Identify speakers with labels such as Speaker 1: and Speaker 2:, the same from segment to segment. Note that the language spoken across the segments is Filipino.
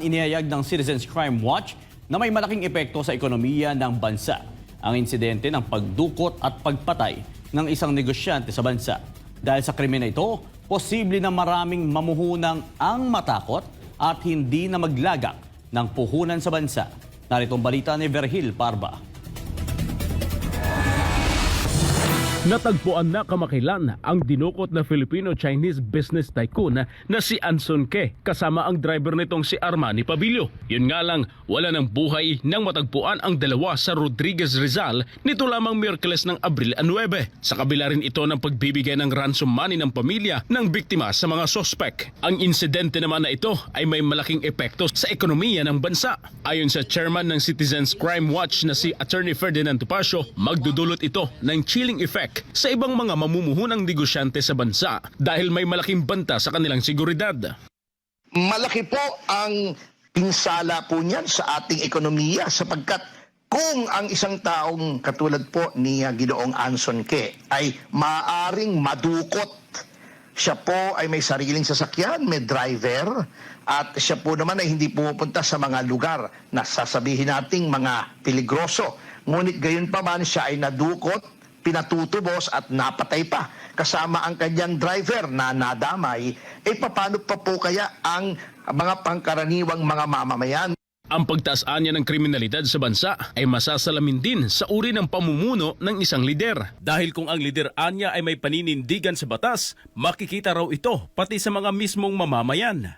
Speaker 1: Inihayag ng Citizens Crime Watch na may malaking epekto sa ekonomiya ng bansa ang insidente ng pagdukot at pagpatay ng isang negosyante sa bansa. Dahil sa krimen na ito, posible na maraming mamuhunang ang matakot at hindi na maglagak ng puhunan sa bansa. Narito ang balita ni Verhil Parba.
Speaker 2: Natagpuan na kamakailan ang dinukot na Filipino-Chinese business tycoon na si Anson Ke kasama ang driver nitong si Armani Pabilio. Yun nga lang, wala ng buhay nang matagpuan ang dalawa sa Rodriguez Rizal nito lamang Miyerkules ng Abril 9. Sa kabila rin ito ng pagbibigay ng ransom money ng pamilya ng biktima sa mga sospek. Ang insidente naman na ito ay may malaking epekto sa ekonomiya ng bansa. Ayon sa chairman ng Citizens Crime Watch na si Attorney Ferdinand Topacio, magdudulot ito ng chilling effect sa ibang mga mamumuhunang negosyante sa bansa dahil may malaking banta sa kanilang seguridad.
Speaker 3: Malaki po ang pinsala po niyan sa ating ekonomiya sapagkat kung ang isang taong katulad po ni Ginoong Anson Ke ay maaring madukot, siya po ay may sariling sasakyan, may driver, at siya po naman ay hindi pumupunta sa mga lugar na sasabihin nating mga peligroso. Ngunit gayon pa man siya ay nadukot, pinatutubos at napatay pa kasama ang kanyang driver na nadamay, paano pa po kaya ang mga pangkaraniwang mga mamamayan?
Speaker 2: Ang pagtaas niya ng kriminalidad sa bansa ay masasalamin din sa uri ng pamumuno ng isang lider. Dahil kung ang lider niya ay may paninindigan sa batas, makikita raw ito pati sa mga mismong mamamayan.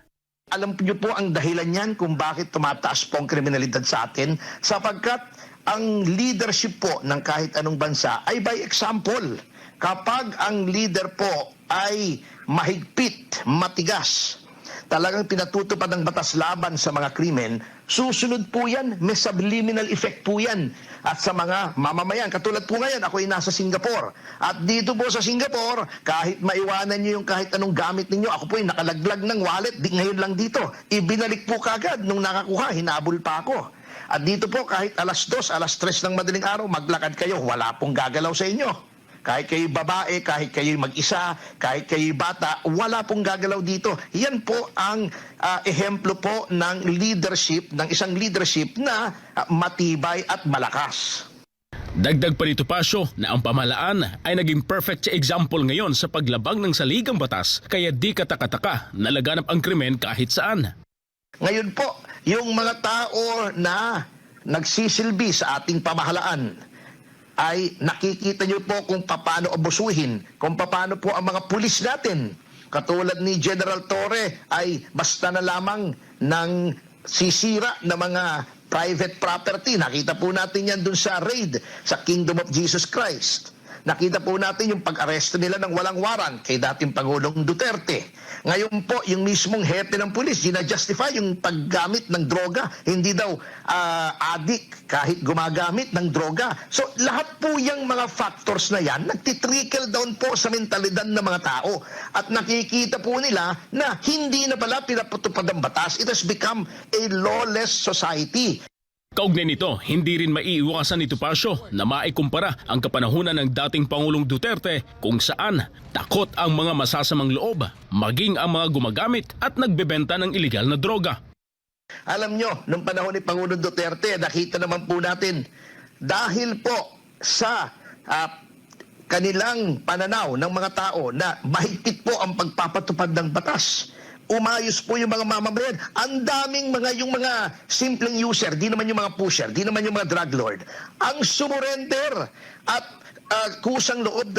Speaker 3: Alam niyo po ang dahilan niyan kung bakit tumataas po ang kriminalidad sa atin sapagkat ang leadership po ng kahit anong bansa ay by example. Kapag ang leader po ay mahigpit, matigas, talagang pinatutupad ang batas laban sa mga krimen, susunod po yan, may subliminal effect po yan. At sa mga mamamayan, katulad po ngayon, ako ay nasa Singapore. At dito po sa Singapore, kahit maiwanan nyo yung kahit anong gamit ninyo, ako po ay nakalaglag ng wallet, ngayon lang dito. Ibinalik po kagad nung nakakuha, hinabol pa ako. At dito po, kahit alas 2, alas 3 ng madaling araw, maglakad kayo, wala pong gagalaw sa inyo. Kahit kayo babae, kahit kayo mag-isa, kahit kayo bata, wala pong gagalaw dito. Yan po ang ehemplo po ng leadership, ng isang leadership na matibay at malakas.
Speaker 2: Dagdag pa nito Pasyo na ang pamahalaan ay naging perfect example ngayon sa paglabag ng saligang batas kaya di katakataka na laganap ang krimen kahit saan.
Speaker 3: Ngayon po, yung mga tao na nagsisilbi sa ating pamahalaan ay nakikita nyo po kung paano abusuhin, kung paano po ang mga pulis natin. Katulad ni General Torre ay basta na lamang ng sisira na mga private property. Nakita po natin yan dun sa raid sa Kingdom of Jesus Christ. Nakita po natin yung pag-aresto nila ng walang warrant kay dating Pangulong Duterte. Ngayon po, yung mismong hepe ng pulis, ginajustify yung paggamit ng droga. Hindi daw addict kahit gumagamit ng droga. So lahat po yung mga factors na yan, nagtitrickle down po sa mentalidad ng mga tao. At nakikita po nila na hindi na pala pinapatupad ang batas. It has become a lawless society.
Speaker 2: Kaugnay nito, hindi rin maiiwasan ni Topacio na maikumpara ang kapanahunan ng dating Pangulong Duterte kung saan takot ang mga masasamang loob, maging ang mga gumagamit at nagbebenta ng ilegal na droga.
Speaker 3: Alam nyo, nung panahon ni Pangulong Duterte, nakita naman po natin, dahil po sa kanilang pananaw ng mga tao na mahigpit po ang pagpapatupad ng batas, umayos po yung mga mamamayan. Ang daming yung mga simpleng user, di naman yung mga pusher, di naman yung mga drug lord, ang sumurrender at kusang loob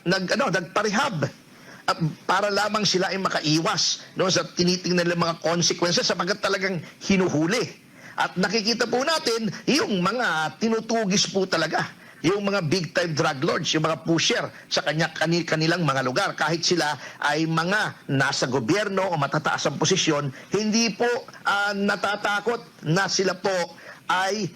Speaker 3: nagparehab para lamang sila ay makaiwas sa tinitingnan ng mga consequences sapagkat talagang hinuhuli. At nakikita po natin yung mga tinutugis po talaga, yung mga big-time drug lords, yung mga pusher sa kanilang mga lugar. Kahit sila ay mga nasa gobyerno o matataas ang posisyon, hindi po natatakot na sila po ay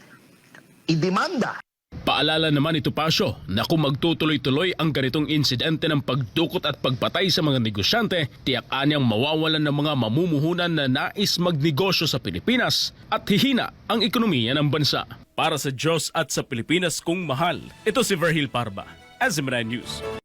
Speaker 3: idemanda.
Speaker 2: Paalala naman ni Topacio na kung magtutuloy-tuloy ang ganitong insidente ng pagdukot at pagpatay sa mga negosyante, tiyak anyang mawawalan ng mga mamumuhunan na nais magnegosyo sa Pilipinas at hihina ang ekonomiya ng bansa. Para sa Diyos at sa Pilipinas kung mahal, ito si Verhil Parba, SMNI News.